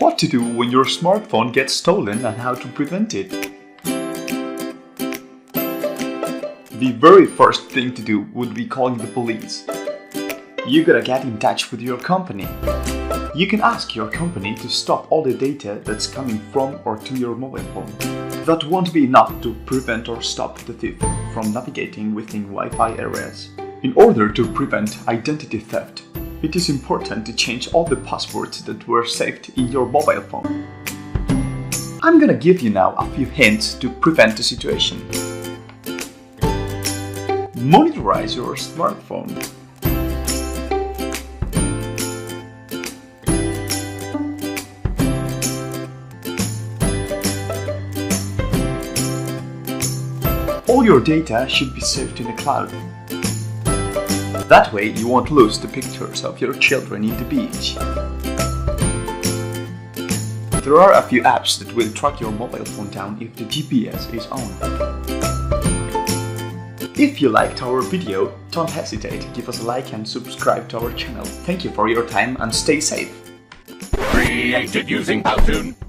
What to do when your smartphone gets stolen and how to prevent it. The very first thing to do would be calling the police. You gotta get in touch with your company. You can ask your company to stop all the data that's coming from or to your mobile phone. That won't be enough to prevent or stop the thief from navigating within Wi-Fi areas. In order to prevent identity theft, it is important to change all the passwords that were saved in your mobile phone. I'm gonna give you now a few hints to prevent the situation. Monitorize your smartphone. All your data should be saved in the cloud. That way you won't lose the pictures of your children in the beach. There are a few apps that will track your mobile phone down if the GPS is on. If you liked our video, don't hesitate to give us a like and subscribe to our channel. Thank you for your time and stay safe. Created using Powtoon.